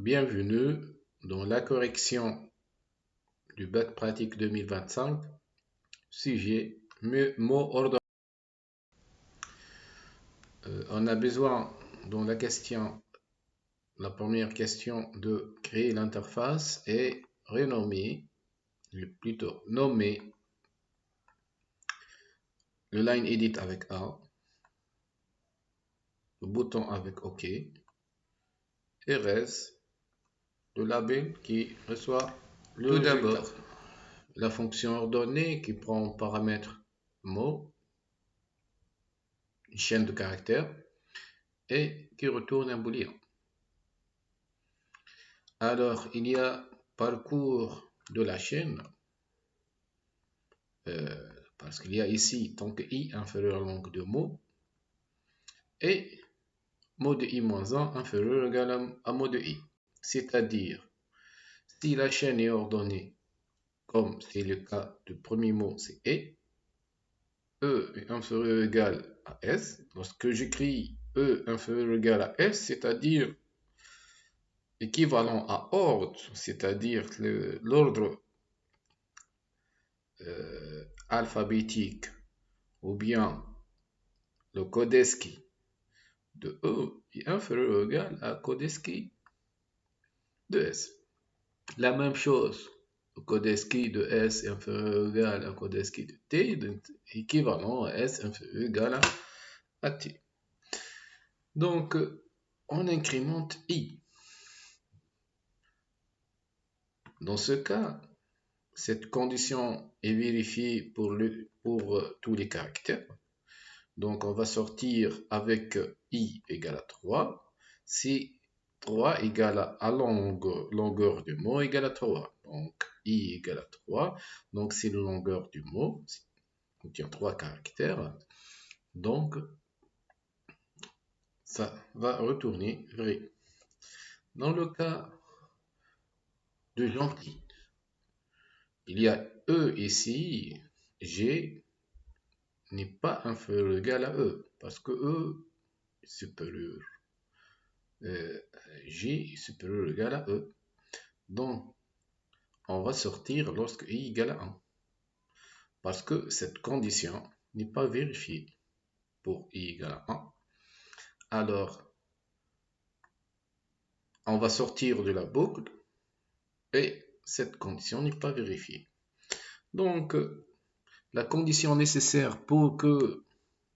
Bienvenue dans la correction du bac pratique 2025, sujet mots ordonnés. On a besoin dans la première question, de créer l'interface et renommer, plutôt nommer le line edit avec A, le bouton avec OK, et reste le label qui reçoit le Tout résultat. d'abord, La fonction ordonnée qui prend en paramètre mot, une chaîne de caractères, et qui retourne un booléen. Alors, il y a parcours de la chaîne, parce qu'il y a ici tant que i inférieur à longue de mot, et mot de i-1 inférieur ou égal à mot de i. C'est-à-dire, si la chaîne est ordonnée, comme c'est le cas du premier mot, c'est e est inférieur ou égal à s. Lorsque j'écris e inférieur ou égal à s, c'est-à-dire équivalent à ordre, c'est-à-dire l'ordre alphabétique ou bien le Codeski de E est inférieur ou égal à Codeski de S. La même chose, le Codeski de S est inférieur ou égal à Codeski de T, donc équivalent à S inférieur ou égal à T. Donc, on incrémente I. Dans ce cas, cette condition est vérifiée pour tous les caractères. Donc, on va sortir avec i égale à 3. Si 3 égale à longueur du mot égale à 3. Donc, i égale à 3. Donc, c'est la longueur du mot. Il contient 3 caractères. Donc, ça va retourner vrai. Dans le cas de gentil, il y a E ici, G n'est pas inférieur ou égal à E, parce que E est supérieur. G est supérieur ou égal à E. Donc, on va sortir lorsque i égale à 1. Parce que cette condition n'est pas vérifiée pour i égale à 1. Alors, on va sortir de la boucle et cette condition n'est pas vérifiée. Donc, la condition nécessaire pour que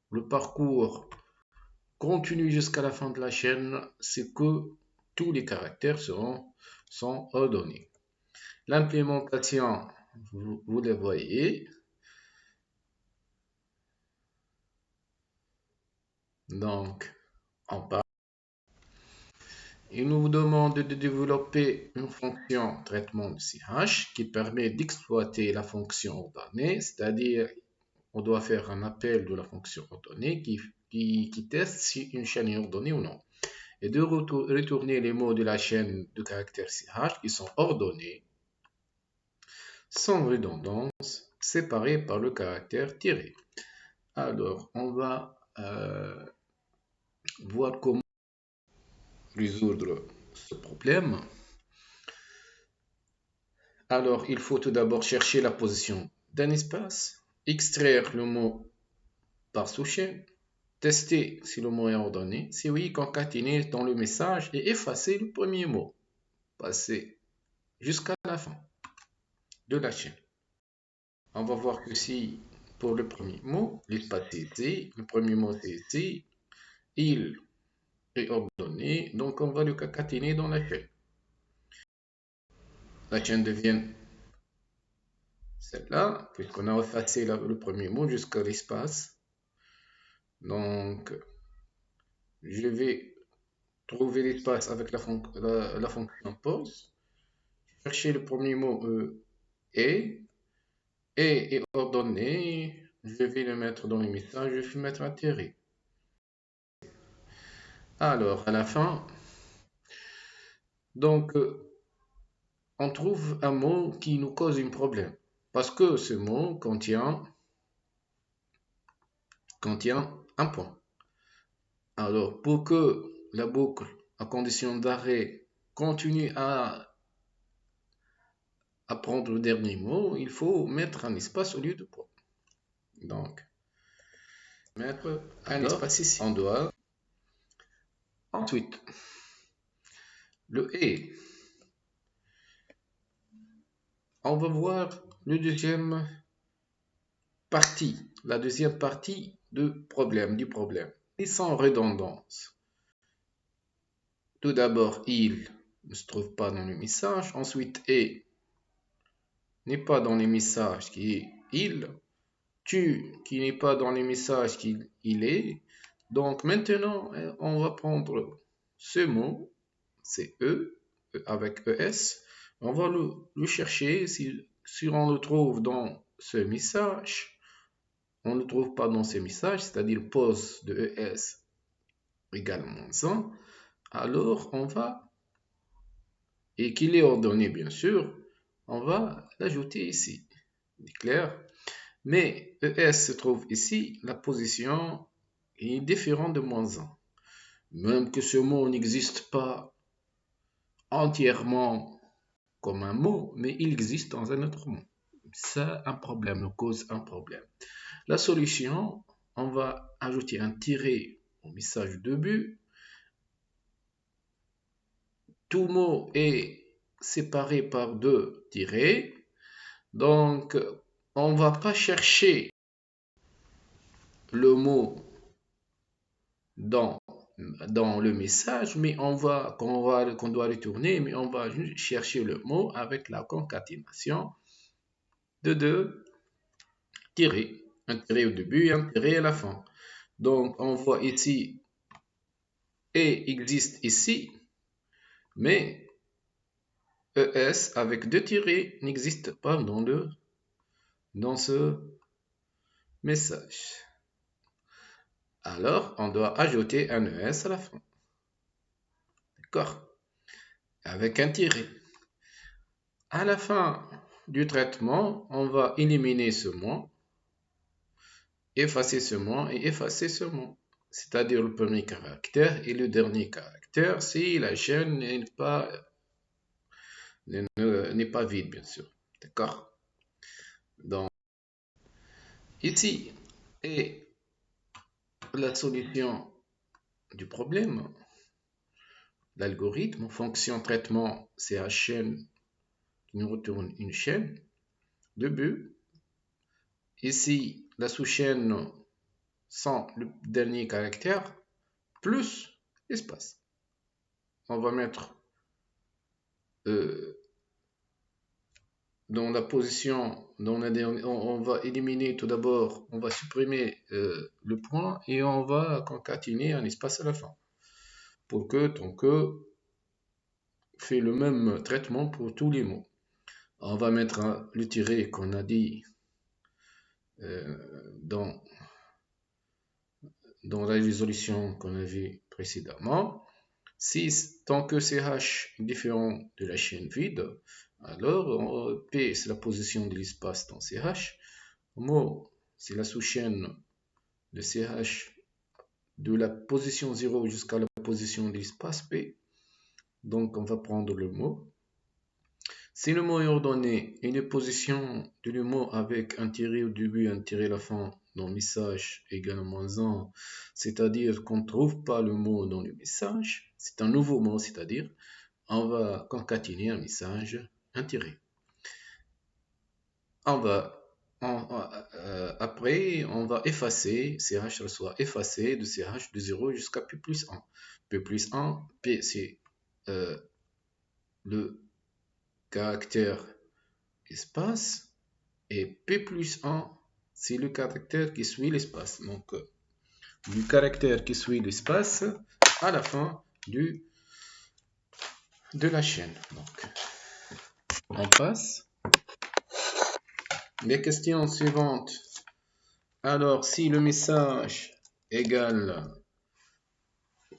le parcours continue jusqu'à la fin de la chaîne, c'est que tous les caractères sont ordonnés. L'implémentation, vous les voyez. Donc, on part. Il nous demande de développer une fonction traitement de CH qui permet d'exploiter la fonction ordonnée, c'est-à-dire on doit faire un appel de la fonction ordonnée qui teste si une chaîne est ordonnée ou non, et de retourner les mots de la chaîne de caractères CH qui sont ordonnés, sans redondance, séparés par le caractère tiré. Alors, on va voir comment résoudre ce problème. Alors, il faut tout d'abord chercher la position d'un espace, extraire le mot par sous-chaîne, tester si le mot est ordonné, si oui, concaténer dans le message et effacer le premier mot, passer jusqu'à la fin de la chaîne. On va voir que si pour le premier mot, l'espace est ici, le premier mot c'est ici, il est ordonné, donc on va le concaténer dans la chaîne. La chaîne devient celle-là, puisqu'on a effacé le premier mot jusqu'à l'espace. Donc, je vais trouver l'espace avec la fonction pause, chercher le premier mot et est ordonné, je vais le mettre dans le message, je vais mettre un tiret. Alors, à la fin, donc, on trouve un mot qui nous cause un problème, parce que ce mot contient un point. Alors, pour que la boucle à condition d'arrêt continue à prendre le dernier mot, il faut mettre un espace au lieu de point. Donc, mettre un espace ici. On doit ensuite le et. On va voir le deuxième partie, la deuxième partie du problème. Et sans redondance. Tout d'abord, il ne se trouve pas dans le message. Ensuite, et n'est pas dans les messages qui est il. Tu qui n'est pas dans les messages qui il est. Donc maintenant, on va prendre ce mot, c'est E, avec ES. On va le chercher. Si on le trouve dans ce message, on ne le trouve pas dans ce message, c'est-à-dire pose de ES égale -1, alors on va, et qu'il est ordonné bien sûr, on va l'ajouter ici. C'est clair? Mais ES se trouve ici, la position est différente de -1. Même que ce mot n'existe pas entièrement comme un mot, mais il existe dans un autre mot. Ça, un problème, nous cause un problème. La solution, on va ajouter un tiret au message de début. Tout mot est séparé par deux tirets. Donc, on ne va pas chercher le mot dans le message, mais qu'on doit retourner, mais on va chercher le mot avec la concaténation de deux tirets. Un tiret au début et un tiret à la fin. Donc, on voit ici, et existe ici, mais ES avec deux tirets n'existe pas dans ce message. Alors, on doit ajouter un ES à la fin. D'accord? Avec un tiret. À la fin du traitement, on va éliminer ce mot, effacer ce mot et effacer ce mot. C'est-à-dire le premier caractère et le dernier caractère si la chaîne n'est pas vide, bien sûr. D'accord? Donc, ici est la solution du problème. L'algorithme, fonction traitement chaîne qui nous retourne une chaîne de but. Ici, la sous-chaîne sans le dernier caractère plus espace. On va mettre dans la position, on va éliminer tout d'abord, on va supprimer le point et on va concaténer un espace à la fin pour que ton que fait le même traitement pour tous les mots. On va mettre le tiret qu'on a dit dans la résolution qu'on a vue précédemment. Si tant que CH est différent de la chaîne vide, alors P c'est la position de l'espace dans CH, mot c'est la sous-chaîne de CH de la position 0 jusqu'à la position de l'espace P. Donc on va prendre le mot. Si le mot est ordonné, une position du mot avec un tiret au début et un tiret à la fin dans le message égale à -1, c'est-à-dire qu'on ne trouve pas le mot dans le message, c'est un nouveau mot, c'est-à-dire on va concaténer un message, un tiret. Après, on va effacer, CH reçoit effacé de CH de 0 jusqu'à P plus 1. P plus 1, P c'est le caractère espace et P plus 1 c'est le caractère qui suit l'espace. Donc, du caractère qui suit l'espace à la fin de la chaîne. Donc, on passe. Les questions suivantes. Alors, si le message égale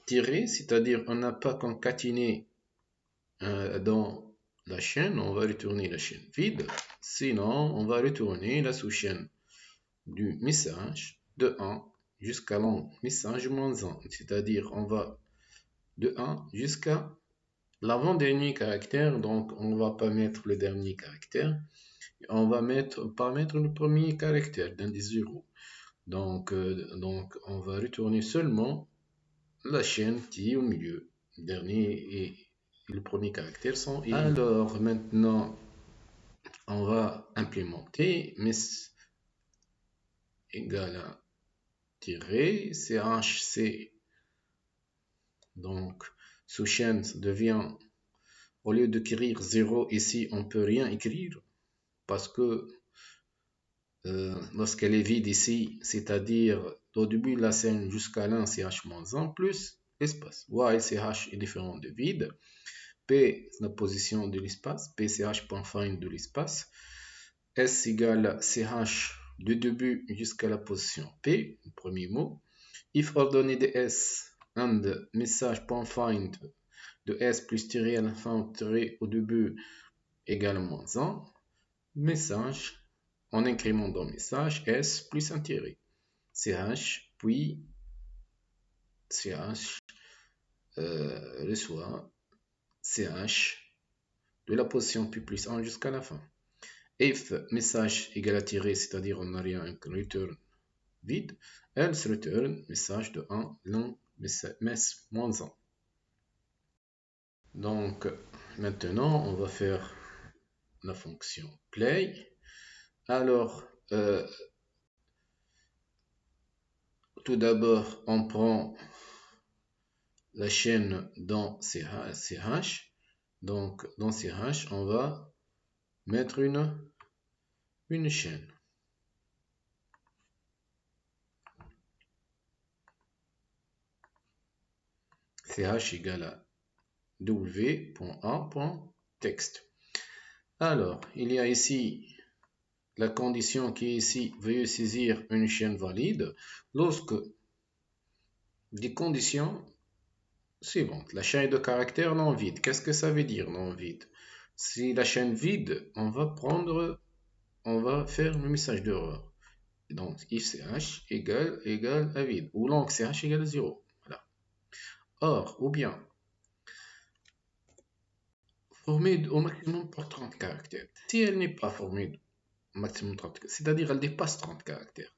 tiré, c'est-à-dire on n'a pas concaténé dans la chaîne, on va retourner la chaîne vide. Sinon, on va retourner la sous-chaîne du message de 1 jusqu'à le message -1. C'est-à-dire on va de 1 jusqu'à l'avant-dernier caractère, donc on ne va pas mettre le dernier caractère, on va pas mettre le premier caractère d'indice 0. Donc on va retourner seulement la chaîne qui est au milieu. Le dernier et le premier caractère sont éliminés. Alors maintenant, on va implémenter mes égale à tiret chc. Donc sous chaîne devient, au lieu d'écrire 0 ici, on peut rien écrire parce que lorsqu'elle est vide ici, c'est-à-dire au début de la scène jusqu'à l'un ch-1 plus l'espace. While ch est différent de vide. P, la position de l'espace. Pch.find de l'espace. S égale ch du début jusqu'à la position P, le premier mot. If ordonnée de S and message.find de S plus tiré à la fin tiré au début égale -1. Message en incrément dans message S plus un tiré. CH puis CH reçoit CH de la position P plus 1 jusqu'à la fin. If message égale à tiré, c'est-à-dire on n'a rien, un return vide, else return message de 1, long mess moins 1. Donc maintenant on va faire la fonction play. Alors tout d'abord on prend la chaîne dans CH. Donc dans CH on va mettre une chaîne. CH égale à w.a.text. Alors, il y a ici la condition qui est ici, veuillez saisir une chaîne valide lorsque des conditions suivantes. La chaîne de caractères non vide. Qu'est-ce que ça veut dire non vide? Si la chaîne vide, on va faire le message d'erreur. Donc, if ch égale à vide, ou long ch égale à 0. Voilà. Or, ou bien, formée au maximum par 30 caractères. Si elle n'est pas formée au maximum 30 caractères, c'est-à-dire elle dépasse 30 caractères,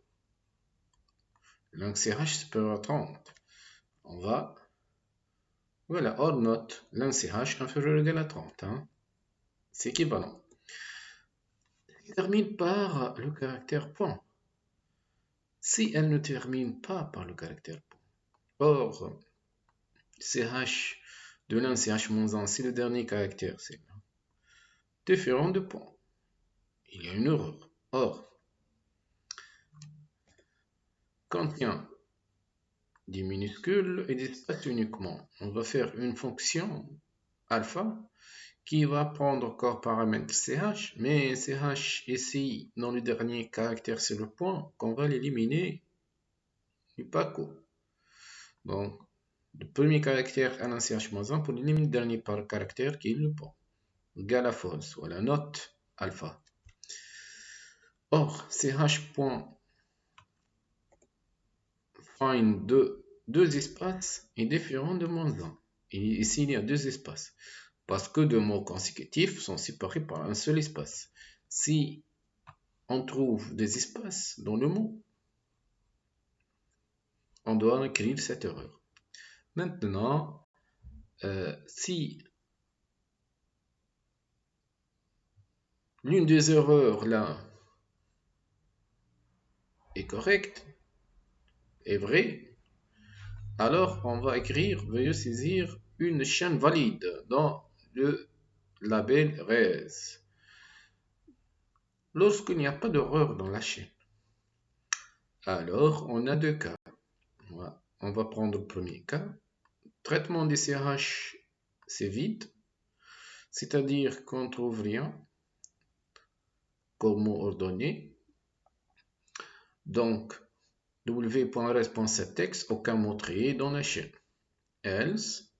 long ch supérieur à 30, on va, voilà, or note long ch inférieur ou égal à 30. Hein. C'est équivalent. Elle termine par le caractère point. Si elle ne termine pas par le caractère point, or, ch de l'un ch-1, c'est le dernier caractère, c'est différent de point. Il y a une erreur. Or, contient des minuscules et des espaces uniquement. On va faire une fonction alpha qui va prendre comme paramètre ch, mais ch ici, dans le dernier caractère, c'est le point, qu'on va l'éliminer du paco. Donc, le premier caractère à un ch-1 pour éliminer le dernier caractère qui est le point. Égal à false, ou à la note alpha. Or, ch.find de deux espaces est différent de -1. Et ici, il y a deux espaces. Parce que deux mots consécutifs sont séparés par un seul espace. Si on trouve des espaces dans le mot, on doit écrire cette erreur. Maintenant, si l'une des erreurs là est correcte, est vraie, alors on va écrire veuillez saisir une chaîne valide dans le label res. Lorsqu'il n'y a pas d'erreur dans la chaîne, alors on a deux cas. On va prendre le premier cas. Traitement des CH, c'est vide, c'est-à-dire qu'on ne trouve rien comme mot ordonné. Donc, w.res.setText, aucun mot trié dans la chaîne. Else,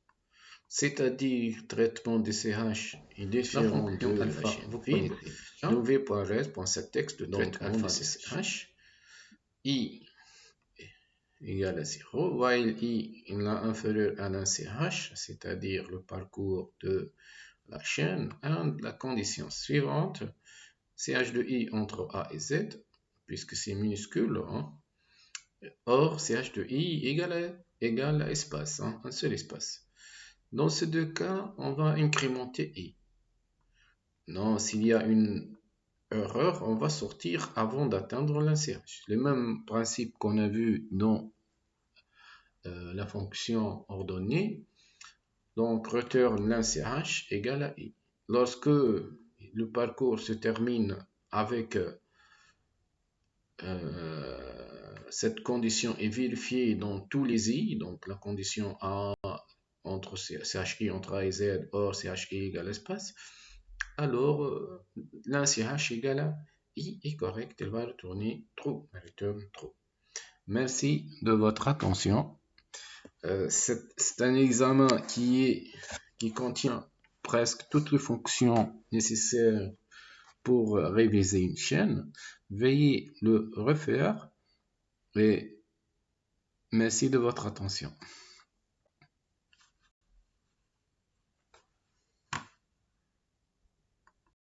c'est-à-dire traitement des CH est différent de la chaîne vide. w.res.setText, le traitement des CH. égale à 0, while I est inférieur à l'un CH, c'est-à-dire le parcours de la chaîne, and la condition suivante, CH de I entre A et Z, puisque c'est minuscule, hein. Or CH de I égale à espace, hein, un seul espace. Dans ces deux cas, on va incrémenter I. Non, s'il y a une erreur, on va sortir avant d'atteindre l'un CH. Le même principe qu'on a vu dans la fonction ordonnée. Donc, return l'un CH égale à I. Lorsque le parcours se termine avec cette condition est vérifiée dans tous les I, donc la condition A entre CHI entre A et Z, or CHI égale espace, alors l'un CH égale à I est correct, elle va retourner true, return true. Merci de votre attention. C'est un examen qui contient presque toutes les fonctions nécessaires pour réviser une chaîne. Veuillez le refaire et merci de votre attention.